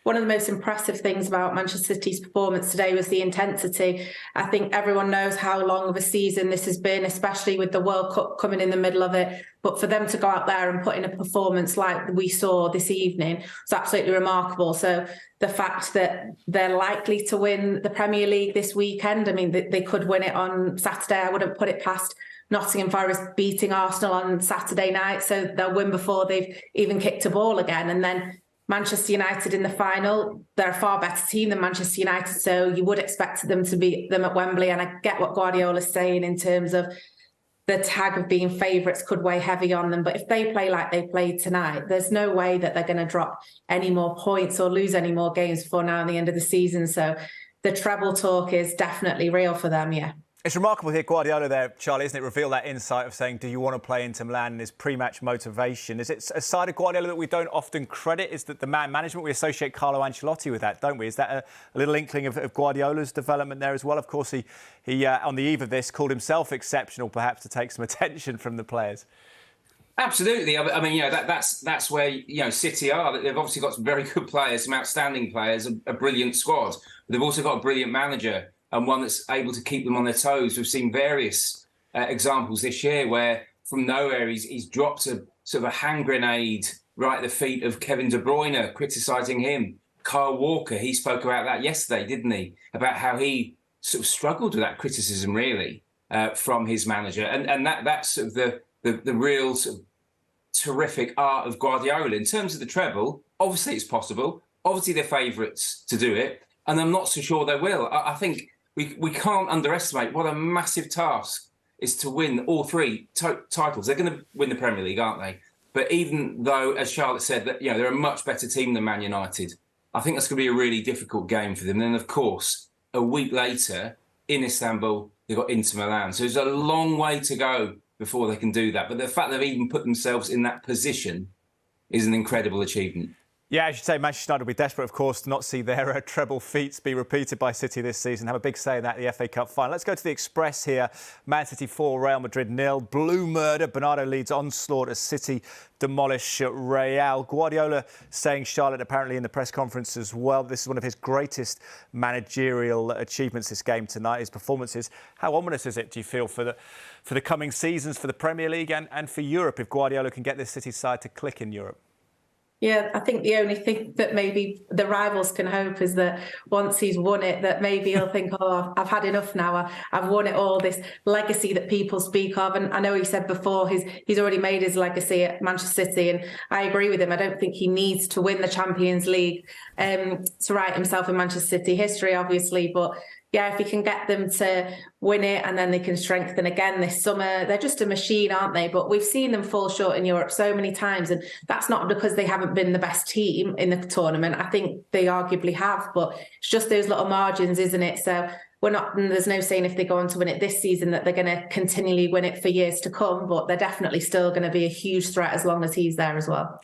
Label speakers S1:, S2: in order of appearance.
S1: one of the most impressive things about Manchester City's performance today was the intensity. I think everyone knows how long of a season this has been, especially with the World Cup coming in the middle of it. But for them to go out there and put in a performance like we saw this evening was absolutely remarkable. So the fact that they're likely to win the Premier League this weekend, I mean, they could win it on Saturday. I wouldn't put it past Nottingham Forest beating Arsenal on Saturday night. So they'll win before they've even kicked a ball again. And then Manchester United in the final, they're a far better team than Manchester United, so you would expect them to beat them at Wembley. And I get what Guardiola's saying in terms of the tag of being favourites could weigh heavy on them. But if they play like they played tonight, there's no way that they're going to drop any more points or lose any more games before now and the end of the season. So the treble talk is definitely real for them, yeah.
S2: It's remarkable to hear Guardiola there, Charlie, isn't it? Reveal that insight of saying, do you want to play Inter Milan, and his pre-match motivation. Is it a side of Guardiola that we don't often credit? Is that the man management? We associate Carlo Ancelotti with that, don't we? Is that a little inkling of Guardiola's development there as well? Of course, he on the eve of this, called himself exceptional, perhaps, to take some attention from the players.
S3: Absolutely. I mean, that's where, City are. They've obviously got some very good players, some outstanding players, a brilliant squad. But they've also got a brilliant manager, and one that's able to keep them on their toes. We've seen various examples this year where from nowhere he's dropped a sort of a hand grenade right at the feet of Kevin De Bruyne, criticising him. Kyle Walker, he spoke about that yesterday, didn't he? About how he sort of struggled with that criticism, really, from his manager. And that's sort of the real sort of terrific art of Guardiola. In terms of the treble, obviously it's possible. Obviously they're favourites to do it. And I'm not so sure they will. I think we can't underestimate what a massive task is to win all three titles. They're going to win the Premier League, aren't they? But even though, as Charlotte said, that they're a much better team than Man United, I think that's going to be a really difficult game for them. And then, of course, a week later in Istanbul, they've got Inter Milan. So there's a long way to go before they can do that. But the fact they've even put themselves in that position is an incredible achievement.
S2: Yeah, as you say, Manchester United will be desperate, of course, to not see their treble feats be repeated by City this season. Have a big say in that, the FA Cup final. Let's go to the Express here. Man City 4, Real Madrid 0. Blue murder. Bernardo leads onslaught as City demolish Real. Guardiola saying, Charlotte, apparently in the press conference as well, this is one of his greatest managerial achievements this game tonight, his performances. How ominous is it, do you feel, for the coming seasons, for the Premier League and for Europe, if Guardiola can get this City side to click in Europe?
S1: Yeah, I think the only thing that maybe the rivals can hope is that once he's won it, that maybe he'll think, oh, I've had enough now. I've won it all, this legacy that people speak of. And I know he said before he's already made his legacy at Manchester City. And I agree with him. I don't think he needs to win the Champions League to write himself in Manchester City history, obviously. But yeah, if he can get them to win it and then they can strengthen again this summer, they're just a machine, aren't they? But we've seen them fall short in Europe so many times. And that's not because they haven't been the best team in the tournament. I think they arguably have, but it's just those little margins, isn't it? So there's no saying if they go on to win it this season that they're going to continually win it for years to come, but they're definitely still going to be a huge threat as long as he's there as well.